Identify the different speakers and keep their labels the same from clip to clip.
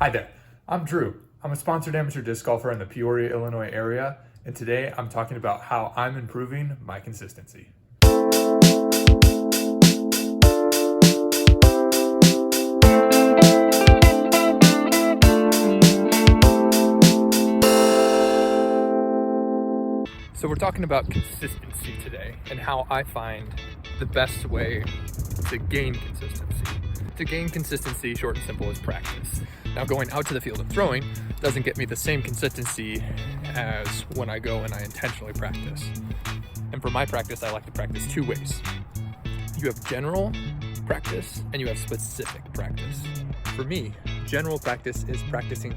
Speaker 1: Hi there, I'm Drew. I'm a sponsored amateur disc golfer in the Peoria, Illinois area, and today I'm talking about how I'm improving my consistency. So we're talking about consistency today and how I find the best way to gain consistency. To gain consistency, short and simple, is practice. Now, going out to the field and throwing doesn't get me the same consistency as when I go and I intentionally practice. And for my practice, I like to practice two ways. You have general practice and you have specific practice. For me, general practice is practicing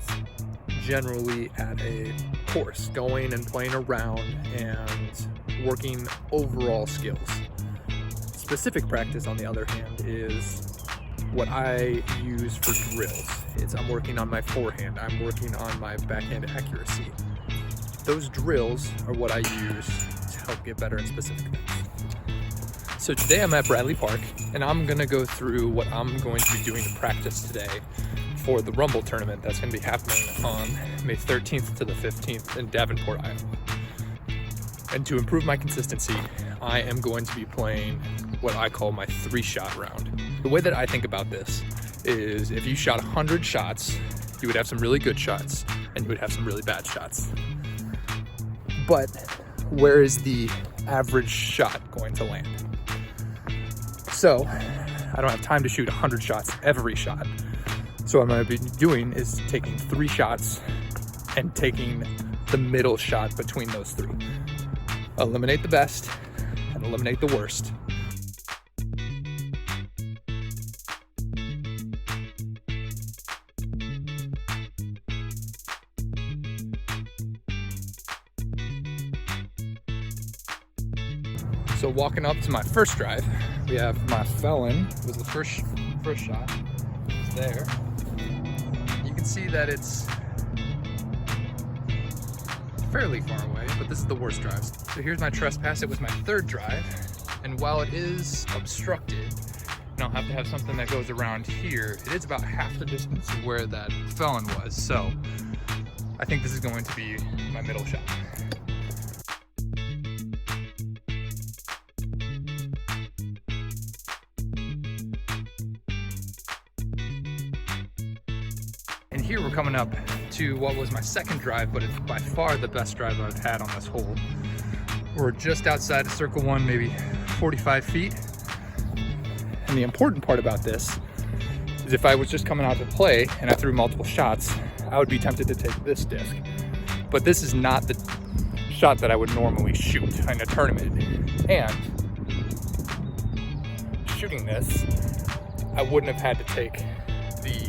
Speaker 1: generally at a course, going and playing around and working overall skills. Specific practice, on the other hand, is what I use for drills. I'm working on my forehand, I'm working on my backhand accuracy. Those drills are what I use to help get better at specific things. So today I'm at Bradley Park and I'm gonna go through what I'm going to be doing to practice today for the Rumble tournament that's gonna be happening on May 13th to the 15th in Davenport, Iowa. And to improve my consistency, I am going to be playing what I call my 3-shot round. The way that I think about this is if you shot 100 shots, you would have some really good shots and you would have some really bad shots. But where is the average shot going to land? So I don't have time to shoot 100 shots every shot. So what I'm gonna be doing is taking 3 shots and taking the middle shot between those 3. Eliminate the best and eliminate the worst. So walking up to my first drive, we have my Felon, was the first shot. It's there. You can see that it's fairly far away, but this is the worst drive. So here's my trespass. It was my 3rd drive, and while it is obstructed, and I'll have to have something that goes around here, it is about half the distance of where that Felon was. So I think this is going to be my middle shot. And here we're coming up to what was my 2nd drive, but it's by far the best drive I've had on this hole. We're just outside of circle 1, maybe 45 feet. And the important part about this is if I was just coming out to play and I threw multiple shots, I would be tempted to take this disc. But this is not the shot that I would normally shoot in a tournament. And shooting this, I wouldn't have had to take the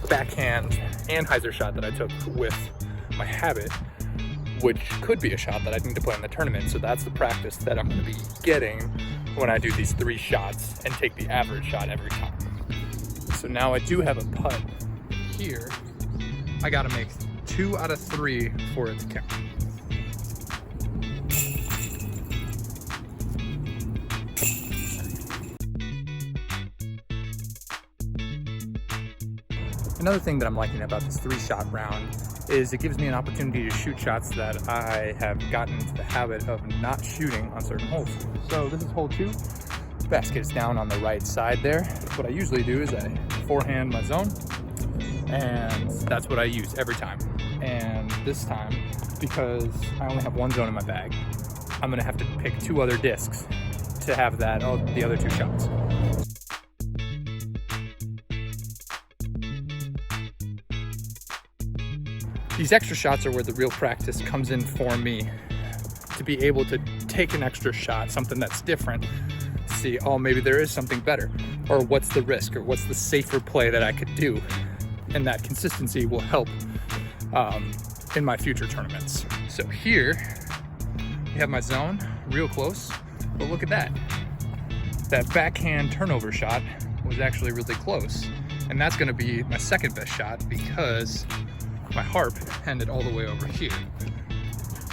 Speaker 1: backhand anhyzer shot that I took with my habit, which could be a shot that I need to play in the tournament. So that's the practice that I'm going to be getting when I do these 3 shots and take the average shot every time. So now I do have a putt here. I got to make 2 out of 3 for it to count. Another thing that I'm liking about this 3-shot round is it gives me an opportunity to shoot shots that I have gotten into the habit of not shooting on certain holes. So this is hole 2. Basket is down on the right side there. What I usually do is I forehand my zone, and that's what I use every time. And this time, because I only have 1 zone in my bag, I'm gonna have to pick 2 other discs to have that, the other 2 shots. These extra shots are where the real practice comes in for me, to be able to take an extra shot, something that's different, see, oh, maybe there is something better, or what's the risk, or what's the safer play that I could do. And that consistency will help in my future tournaments. So here, we have my zone, real close, but look at that. That backhand turnover shot was actually really close. And that's gonna be my 2nd best shot because my harp ended all the way over here.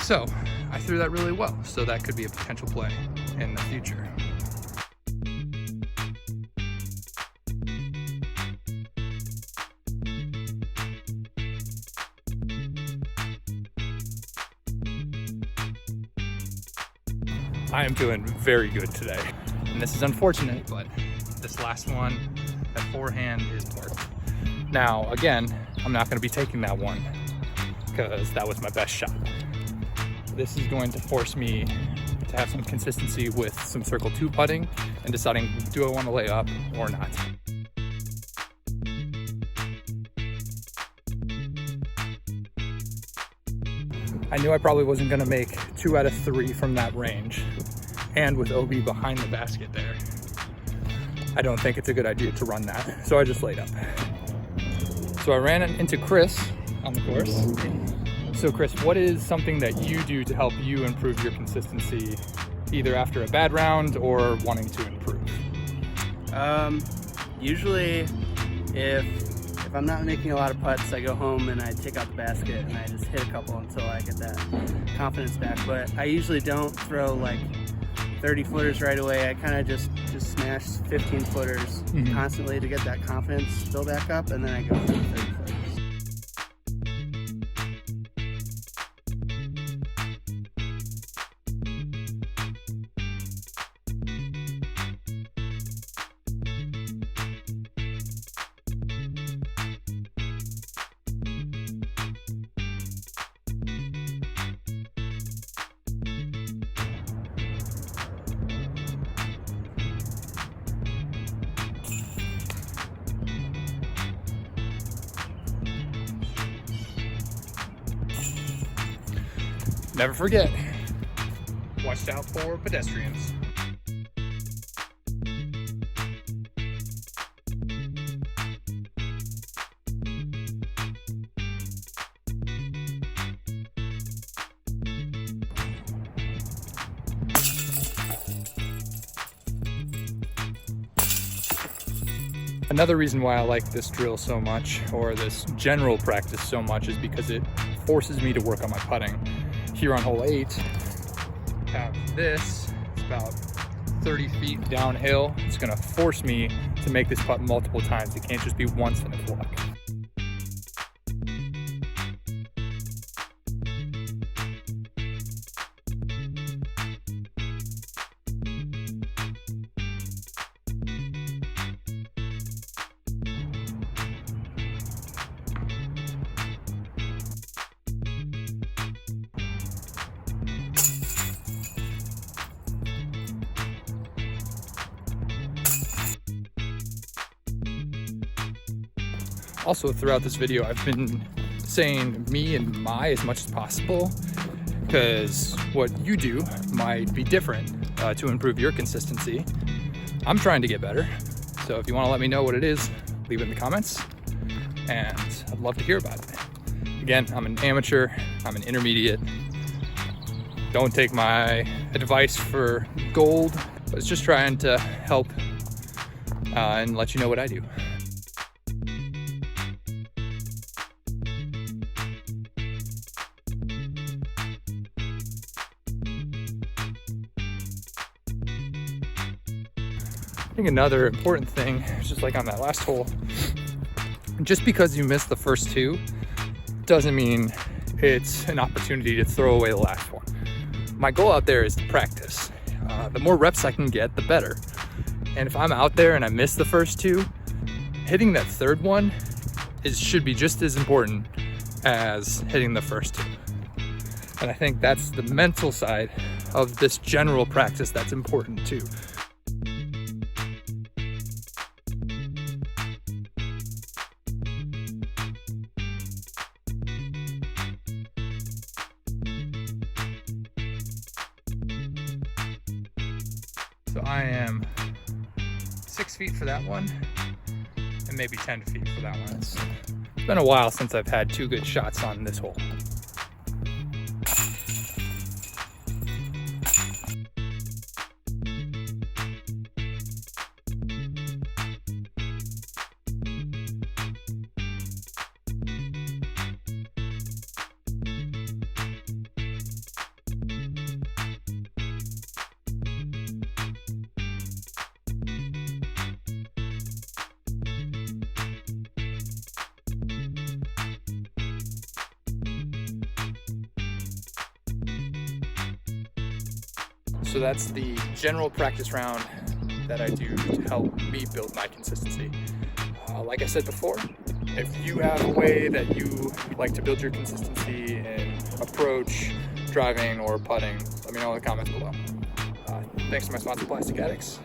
Speaker 1: So I threw that really well. So that could be a potential play in the future. I am doing very good today. And this is unfortunate, but this last one, that forehand is parked. Now, again, I'm not gonna be taking that one because that was my best shot. This is going to force me to have some consistency with some circle 2 putting and deciding, do I want to lay up or not? I knew I probably wasn't going to make 2 out of 3 from that range, and with OB behind the basket there, I don't think it's a good idea to run that, so I just laid up. So I ran into Chris on the course. So Chris, what is something that you do to help you improve your consistency, either after a bad round or wanting to improve?
Speaker 2: Usually if I'm not making a lot of putts, I go home and I take out the basket and I just hit a couple until I get that confidence back. But I usually don't throw like 30 footers right away. I kind of just smash 15 footers constantly to get that confidence build back up, and then I go for the 30 footers.
Speaker 1: Never forget, watch out for pedestrians. Another reason why I like this drill so much, or this general practice so much, is because it forces me to work on my putting. Here on hole 8, I have this, it's about 30 feet downhill. It's gonna force me to make this putt multiple times. It can't just be once and it's luck. Also, throughout this video, I've been saying me and my as much as possible, because what you do might be different to improve your consistency. I'm trying to get better, so if you want to let me know what it is, leave it in the comments, and I'd love to hear about it. Again, I'm an amateur, I'm an intermediate. Don't take my advice for gold, but it's just trying to help and let you know what I do. I think another important thing, just like on that last hole, just because you missed the first 2 doesn't mean it's an opportunity to throw away the last one. My goal out there is to practice. The more reps I can get, the better. And if I'm out there and I miss the first 2, hitting that 3rd one should be just as important as hitting the first 2. And I think that's the mental side of this general practice that's important too. So I am 6 feet for that one, and maybe 10 feet for that one. It's been a while since I've had 2 good shots on this hole. So that's the general practice round that I do to help me build my consistency. Like I said before, if you have a way that you like to build your consistency in approach, driving, or putting, let me know in the comments below. Thanks to my sponsor, Plastic Addicts.